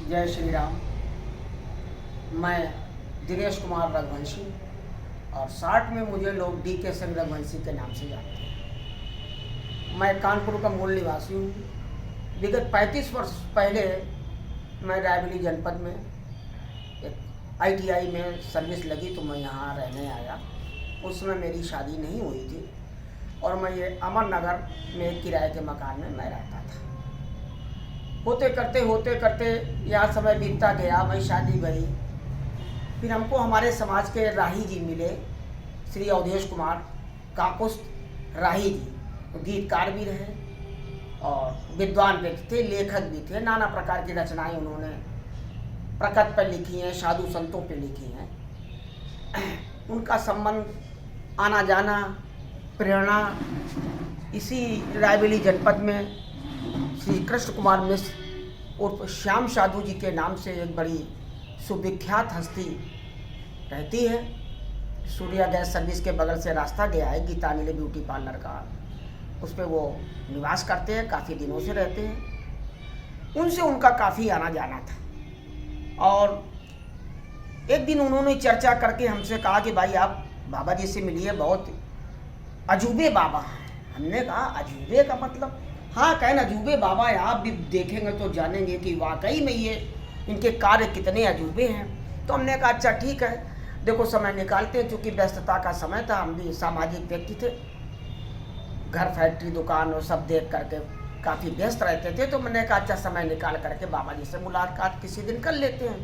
जय श्री राम। मैं दिनेश कुमार रघुवंशी और शॉर्ट में मुझे लोग DK सिंह रघुवंशी के नाम से जानते हैं। मैं कानपुर का मूल निवासी हूँ। विगत 35 वर्ष पहले मैं रायबरेली जनपद में एक ITI में सर्विस लगी तो मैं यहाँ रहने आया। उस समय मेरी शादी नहीं हुई थी और मैं ये अमर नगर में एक किराए के मकान में मैं रहता था। होते करते यहाँ समय बीतता गया, मैं शादी भई। फिर हमको हमारे समाज के राही जी मिले, श्री अवधेश कुमार काकुस्त राही जी। तो गीतकार भी रहे और विद्वान व्यक्ति थे, लेखक भी थे। नाना प्रकार की रचनाएं उन्होंने प्रकृति पर लिखी हैं, साधु संतों पे लिखी हैं। उनका संबंध, आना जाना, प्रेरणा इसी रायबरेली जनपद में श्री कृष्ण कुमार मिश्र उर्फ श्याम साधु जी के नाम से एक बड़ी सुविख्यात हस्ती रहती है। सूर्या गैस सर्विस के बगल से रास्ता गया है, गीतांजलि ब्यूटी पार्लर का, उस पर वो निवास करते हैं, काफ़ी दिनों से रहते हैं। उनसे उनका काफ़ी आना जाना था और एक दिन उन्होंने चर्चा करके हमसे कहा कि भाई आप बाबा जी से मिलिए, बहुत अजूबे बाबा हैं। हमने कहा अजूबे का मतलब? हाँ, कहना अजूबे बाबा है, आप भी देखेंगे तो जानेंगे कि वाकई में ये इनके कार्य कितने अजूबे हैं। तो हमने कहा अच्छा ठीक है, देखो समय निकालते हैं। चूँकि व्यस्तता का समय था, हम भी सामाजिक व्यक्ति थे, घर फैक्ट्री दुकान और सब देख करके काफ़ी व्यस्त रहते थे। तो मैंने कहा अच्छा समय निकाल करके बाबा जी से मुलाकात किसी दिन कर लेते हैं।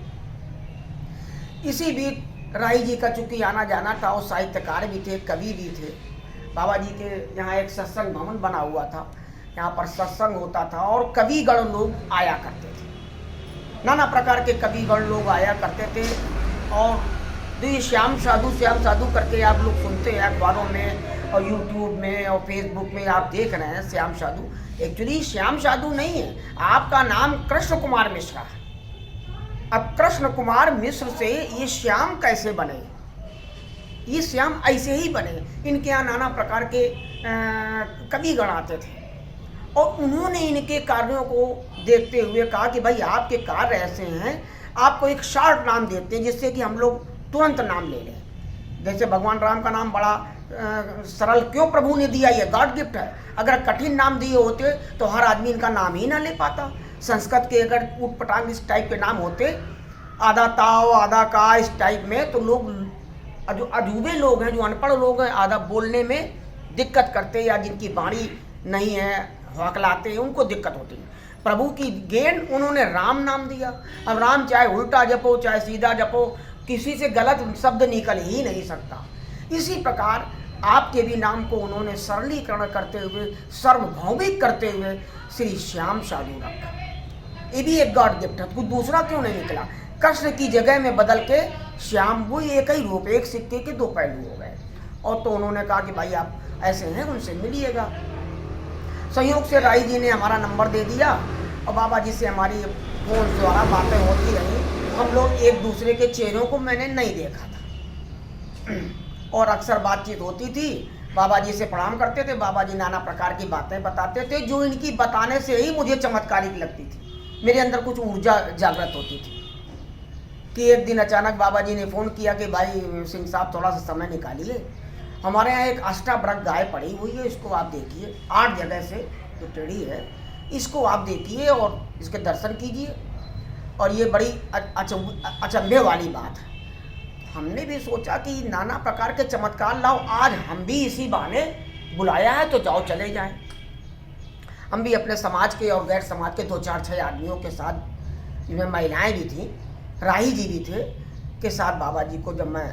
इसी बीच राही जी का चूँकि आना जाना था, और साहित्यकार भी थे, कवि भी थे। बाबा जी के यहाँ एक सत्संग भवन बना हुआ था, यहाँ पर सत्संग होता था और कविगण लोग आया करते थे। नाना प्रकार के कविगण लोग आया करते थे। और तो ये श्याम साधु करके आप लोग सुनते हैं अखबारों में और यूट्यूब में और फेसबुक में आप देख रहे हैं श्याम साधु। एक्चुअली श्याम साधु नहीं है, आपका नाम कृष्ण कुमार मिश्र है। अब कृष्ण कुमार मिश्र से ये श्याम कैसे बने? ये श्याम ऐसे ही बने। इनके यहाँ नाना प्रकार के कविगण आते थे और उन्होंने इनके कार्यों को देखते हुए कहा कि भाई आपके कार्य ऐसे हैं, आपको एक शॉर्ट नाम देते हैं जिससे कि हम लोग तुरंत नाम ले लें। जैसे भगवान राम का नाम बड़ा सरल क्यों प्रभु ने दिया, ये गॉड गिफ्ट है। अगर कठिन नाम दिए होते तो हर आदमी इनका नाम ही ना ले पाता। संस्कृत के अगर ऊट पटांग इस टाइप के नाम होते, आधा ताव आधा का इस टाइप में, तो लोग जो अजूबे लोग हैं, जो अनपढ़ लोग हैं, आधा बोलने में दिक्कत करते या जिनकी वाणी नहीं है, हौकलाते हैं, उनको दिक्कत होती है। प्रभु की गेन उन्होंने राम नाम दिया। अब राम चाहे उल्टा जपो चाहे सीधा जपो, किसी से गलत शब्द निकल ही नहीं सकता। इसी प्रकार आपके भी नाम को उन्होंने सरलीकरण करते हुए, सार्वभौमिक करते हुए श्री श्याम साधु रखा। ये भी एक गॉड गिफ्ट है, कुछ दूसरा क्यों नहीं निकला? कृष्ण की जगह में बदल के श्याम, वो एक ही रूप, एक सिक्के के दो पहलू हो गए। और तो उन्होंने कहा कि भाई आप ऐसे हैं, उनसे मिलिएगा। संयोग से राही जी ने हमारा नंबर दे दिया और बाबा जी से हमारी फोन द्वारा बातें होती रही। हम लोग एक दूसरे के चेहरों को मैंने नहीं देखा था और अक्सर बातचीत होती थी। बाबा जी से प्रणाम करते थे, बाबा जी नाना प्रकार की बातें बताते थे जो इनकी बताने से ही मुझे चमत्कारिक लगती थी। मेरे अंदर कुछ ऊर्जा जागृत होती थी कि एक दिन अचानक बाबा जी ने फ़ोन किया कि भाई सिंह साहब थोड़ा सा समय निकालिए, हमारे यहाँ एक अष्टावक्र गाय पड़ी हुई है, इसको आप देखिए, 8 जगह से जो टेढ़ी है, इसको आप देखिए और इसके दर्शन कीजिए। और ये बड़ी अचंभे वाली बात है। हमने भी सोचा कि नाना प्रकार के चमत्कार लाओ, आज हम भी इसी बहाने बुलाया है तो जाओ चले जाएं। हम भी अपने समाज के और गैर समाज के 2-4-6 आदमियों के साथ, जिनमें महिलाएं भी थीं, राही जी भी थे, के साथ बाबा जी को जब मैं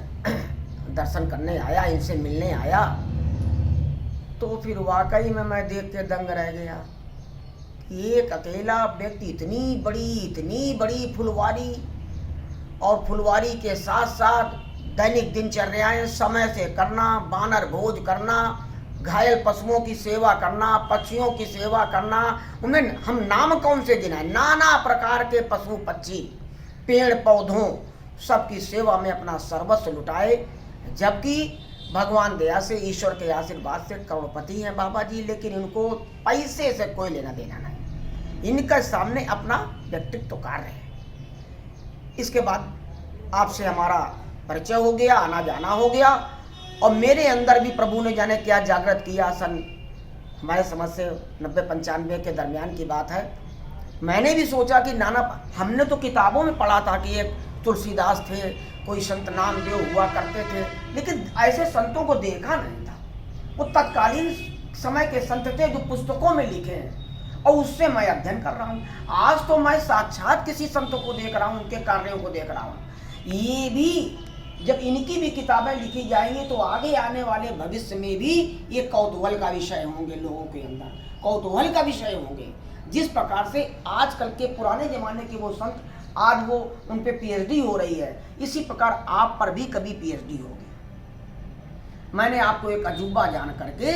दर्शन करने आया, इनसे मिलने आया, तो फिर वाकई में मैं देख के दंग रह गया। एक अकेला व्यक्ति इतनी बड़ी फुलवारी, और फुलवारी के साथ साथ दैनिक दिनचर्याएं समय से करना, बानर भोज करना, घायल पशुओं की सेवा करना, पक्षियों की सेवा करना। उनमें हम नाम कौन से गिनाएं? नाना प्रकार के पशु पक्षी, पेड़ पौधों, सबकी सेवा में अपना सर्वस्व लुटाए। जबकि भगवान दया से, ईश्वर के आशीर्वाद से करोड़पति हैं बाबा जी, लेकिन इनको पैसे से कोई लेना देना नहीं। इनका सामने अपना व्यक्तित्व कार्य है। इसके बाद आपसे हमारा परिचय हो गया, आना जाना हो गया, और मेरे अंदर भी प्रभु ने जाने क्या जागृत किया। सन हमारे समझ से 90-95 के दरमियान की बात है। मैंने भी सोचा कि नाना, हमने तो किताबों में पढ़ा था कि एक तुलसीदास थे, कोई संत नामदेव हुआ करते थे, लेकिन ऐसे संतों को देखा नहीं था। वो तत्कालीन समय के संत थे जो पुस्तकों में लिखे हैं, और उससे मैं अध्ययन कर रहा हूँ। आज तो मैं साक्षात किसी संत को देख रहा हूँ, उनके कार्यों को देख रहा हूँ। ये भी जब इनकी भी किताबें लिखी जाएंगी तो आगे आने वाले भविष्य में भी ये कौतूहल का विषय होंगे, लोगों के अंदर कौतूहल का विषय होंगे। जिस प्रकार से आजकल के पुराने जमाने के वो संत, आज वो उन पे पीएचडी हो रही है, इसी प्रकार आप पर भी कभी पीएचडी होगी। मैंने आपको एक अजूबा जान करके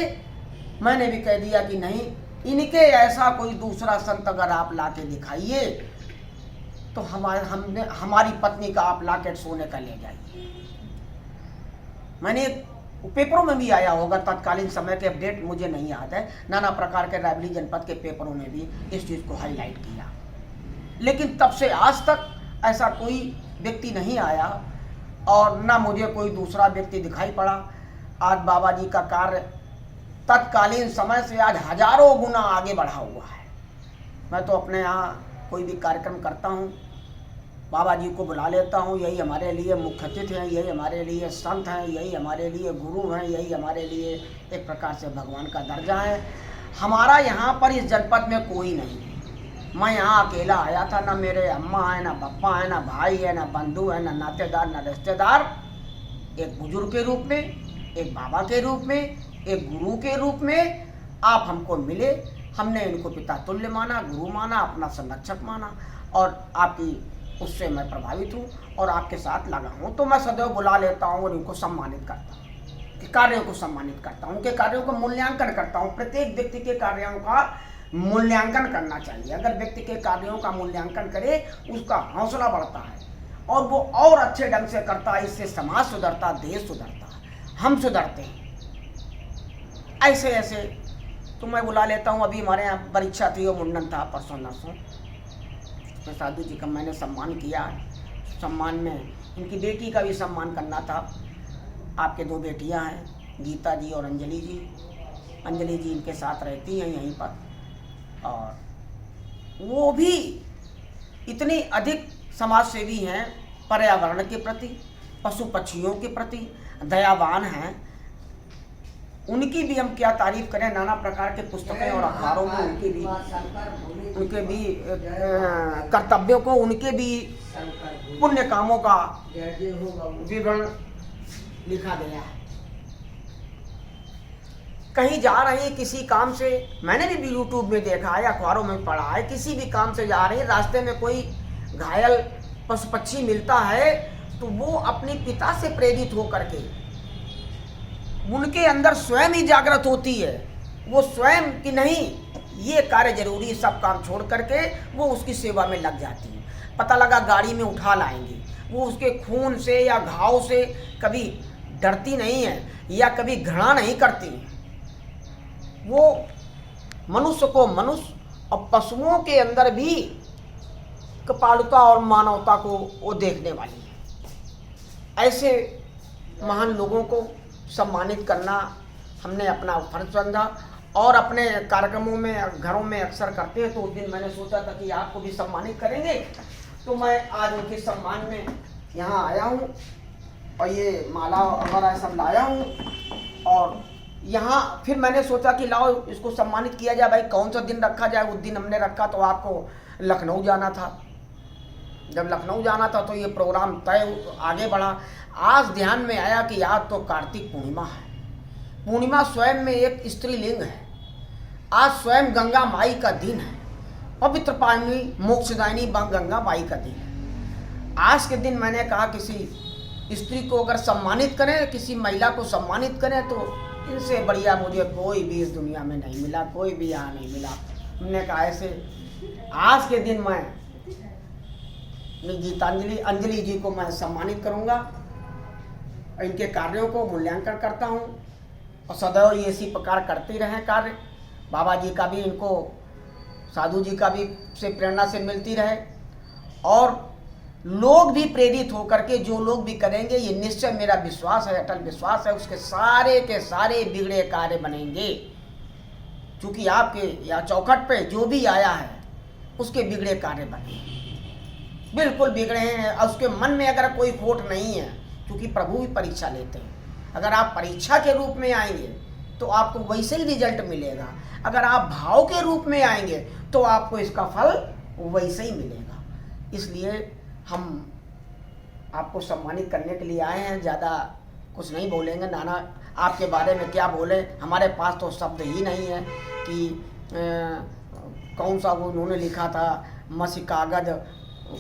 मैंने भी कह दिया कि नहीं, इनके ऐसा कोई दूसरा संत अगर आप लाके दिखाइए तो हमारी पत्नी का आप लाके सोने का ले जाइए। मैंने पेपरों में भी आया होगा, तत्कालीन समय के अपडेट मुझे नहीं याद है, नाना प्रकार के रायबरेली जनपद के पेपरों में भी इस चीज़ को हाईलाइट किया, लेकिन तब से आज तक ऐसा कोई व्यक्ति नहीं आया और ना मुझे कोई दूसरा व्यक्ति दिखाई पड़ा। आज बाबा जी का कार्य तत्कालीन समय से आज हजारों गुना आगे बढ़ा हुआ है। मैं तो अपने यहाँ कोई भी कार्यक्रम करता हूँ, बाबा जी को बुला लेता हूँ, यही हमारे लिए मुख्य अतिथि हैं, यही हमारे लिए संत हैं, यही हमारे लिए गुरु हैं, यही हमारे लिए एक प्रकार से भगवान का दर्जा है। हमारा यहाँ पर इस जनपद में कोई नहीं है। मैं यहाँ अकेला आया था, ना मेरे अम्मा है, ना पापा है, ना भाई है, ना बंधु है, ना नातेदार, ना रिश्तेदार। एक बुजुर्ग के रूप में, एक बाबा के रूप में, एक गुरु के रूप में आप हमको मिले। हमने इनको पिता तुल्य माना, गुरु माना, अपना संरक्षक माना, और आपकी उससे मैं प्रभावित हूँ और आपके साथ लगा हूँ। तो मैं सदैव बुला लेता हूँ और इनको सम्मानित करता हूँ, कार्यों को सम्मानित करता हूँ, उनके कार्यों का मूल्यांकन करता हूँ। प्रत्येक व्यक्ति के कार्यों का मूल्यांकन करना चाहिए। अगर व्यक्ति के कार्यों का मूल्यांकन करे, उसका हौसला बढ़ता है और वो और अच्छे ढंग से करता है। इससे समाज सुधरता, देश सुधरता, हम सुधरते हैं। ऐसे ऐसे तो मैं बुला लेता हूँ। अभी हमारे यहाँ परीक्षा थी और मुंडन था परसों नरसों, तो साधु जी का मैंने सम्मान किया। सम्मान में इनकी बेटी का भी सम्मान करना था। आपके 2 बेटियां हैं, गीता जी और अंजलि जी। अंजलि जी इनके साथ रहती हैं यहीं पर, और वो भी इतनी अधिक समाज सेवी हैं, पर्यावरण के प्रति, पशु पक्षियों के प्रति दयावान हैं। उनकी भी हम क्या तारीफ करें। नाना प्रकार के पुस्तकें और अखबारों में उनके भी कर्तव्यों को, उनके भी पुण्य कामों का विवरण लिखा गया है। कहीं जा रही किसी काम से, मैंने भी यूट्यूब में देखा है, अखबारों में पढ़ा है, किसी भी काम से जा रही, रास्ते में कोई घायल पशु पक्षी मिलता है तो वो अपने पिता से प्रेरित होकर के उनके अंदर स्वयं ही जागृत होती है। वो स्वयं कि नहीं, ये कार्य जरूरी, सब काम छोड़ करके वो उसकी सेवा में लग जाती है। पता लगा गाड़ी में उठा लाएंगे, वो उसके खून से या घाव से कभी डरती नहीं है या कभी घृणा नहीं करती है। वो मनुष्य को मनुष्य और पशुओं के अंदर भी कपालुता और मानवता को वो देखने वाली है। ऐसे महान लोगों को सम्मानित करना हमने अपना फर्ज समझा और अपने कार्यक्रमों में, घरों में अक्सर करते हैं। तो उस दिन मैंने सोचा था कि आपको भी सम्मानित करेंगे, तो मैं आज उनके सम्मान में यहाँ आया हूँ और ये माला वगैरह सब लाया हूँ। और यहाँ फिर मैंने सोचा कि लाओ इसको सम्मानित किया जाए। भाई कौन सा दिन रखा जाए। उस दिन हमने रखा तो आपको लखनऊ जाना था। जब लखनऊ जाना था तो ये प्रोग्राम तय आगे बढ़ा। आज ध्यान में आया कि आज तो कार्तिक पूर्णिमा है। पूर्णिमा स्वयं में एक स्त्रीलिंग है। आज स्वयं गंगा माई का दिन है, पवित्र पावनी मोक्षदायिनी गंगा माई का दिन है। आज के दिन मैंने कहा किसी स्त्री को अगर सम्मानित करें, किसी महिला को सम्मानित करें, तो इनसे बढ़िया मुझे कोई भी इस दुनिया में नहीं मिला, कोई भी यहाँ नहीं मिला। हमने कहा ऐसे आज के दिन मैं गीतांजलि अंजलि जी को मैं सम्मानित करूँगा। इनके कार्यों को मूल्यांकन करता हूँ और सदैव ये इसी प्रकार करते रहें कार्य। बाबा जी का भी, इनको साधु जी का भी से प्रेरणा से मिलती रहे। और लोग भी प्रेरित होकर के जो लोग भी करेंगे, ये निश्चय मेरा विश्वास है, अटल विश्वास है, उसके सारे के सारे बिगड़े कार्य बनेंगे। क्योंकि आपके या चौखट पे जो भी आया है उसके बिगड़े कार्य बने, बिल्कुल बिगड़े हैं। और उसके मन में अगर कोई खोट नहीं है, क्योंकि प्रभु भी परीक्षा लेते हैं, अगर आप परीक्षा के रूप में आएंगे तो आपको वैसे ही रिजल्ट मिलेगा, अगर आप भाव के रूप में आएंगे तो आपको इसका फल वैसे ही मिलेगा। इसलिए हम आपको सम्मानित करने के लिए आए हैं, ज़्यादा कुछ नहीं बोलेंगे। नाना आपके बारे में क्या बोले, हमारे पास तो शब्द ही नहीं है कि कौन सा वो उन्होंने लिखा था, मसी कागज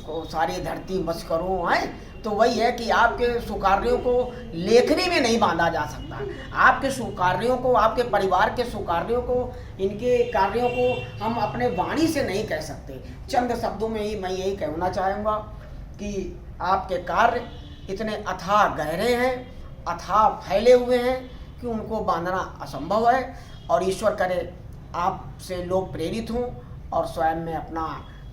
को सारी धरती मस करूँ है। तो वही है कि आपके सुकार्यों को लेखनी में नहीं बांधा जा सकता, आपके सुकार्यों को, आपके परिवार के सुकार्यों को, इनके कार्यों को हम अपने वाणी से नहीं कह सकते। चंद शब्दों में ही मैं यही कहना चाहूँगा कि आपके कार्य इतने अथाह गहरे हैं, अथाह फैले हुए हैं कि उनको बांधना असंभव है। और ईश्वर करे आपसे लोग प्रेरित हों और स्वयं में अपना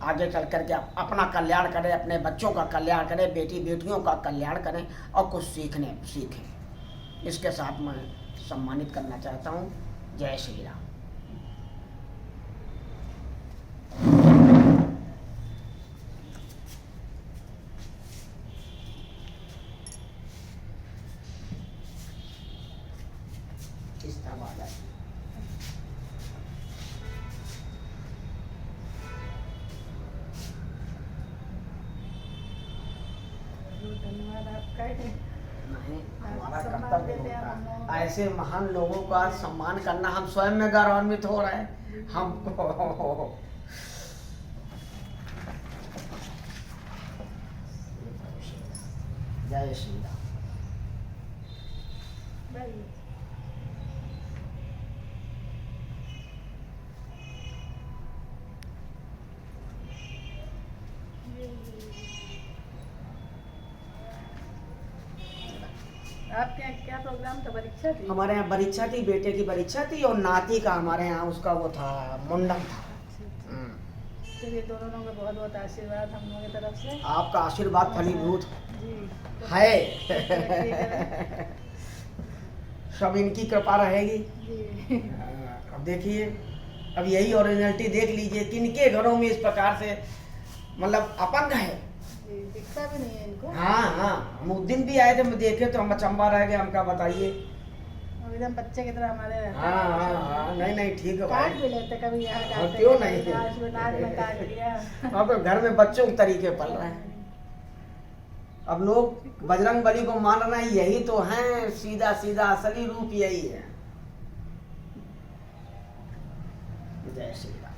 आगे चल करके अपना कल्याण करें, अपने बच्चों का कल्याण करें, बेटी बेटियों का कल्याण करें और कुछ सीखें। इसके साथ मैं सम्मानित करना चाहता हूँ। जय श्री राम। धन्यवाद आपका। नहीं, हमारा कर्तव्य होता है ऐसे महान लोगों का सम्मान करना। हम स्वयं में गौरवान्वित हो रहे हैं हमको। जय श्री राम। आपके यहाँ क्या प्रोग्राम था? परीक्षा थी? हमारे यहाँ परीक्षा थी, बेटे की परीक्षा थी और नाती का हमारे यहाँ उसका वो था, मुंडन था। चलिए, दोनों लोगों को बहुत बहुत आशीर्वाद हम लोगों की तरफ से। आपका आशीर्वाद फलीभूत जी है। सब इनकी कृपा रहेगी। जी। अब देखिए, अब यही ओरिजिनलिटी देख लीजिए, किनके घरों में इस प्रकार से मतलब अपंग है। दिखता भी नहीं है इनको। हाँ हाँ, हम उस दिन भी आए थे, हम देखे तो हम अचंबा रह गए, हमका बताइए। एकदम बच्चे की तरह हमारे रहते हैं। हाँ हाँ हाँ, नहीं नहीं ठीक है काट भाई। भी लेते, कभी यहाँ और काटते, क्यों कभी नहीं? नाच में काट लिया। अब तो घर में बच्चों के तरीके पल रहे हैं। अब लोग बजरंग बली को मान रहे हैं, यही तो है सीधा सीधा असली रूप, यही है। जय श्री राम।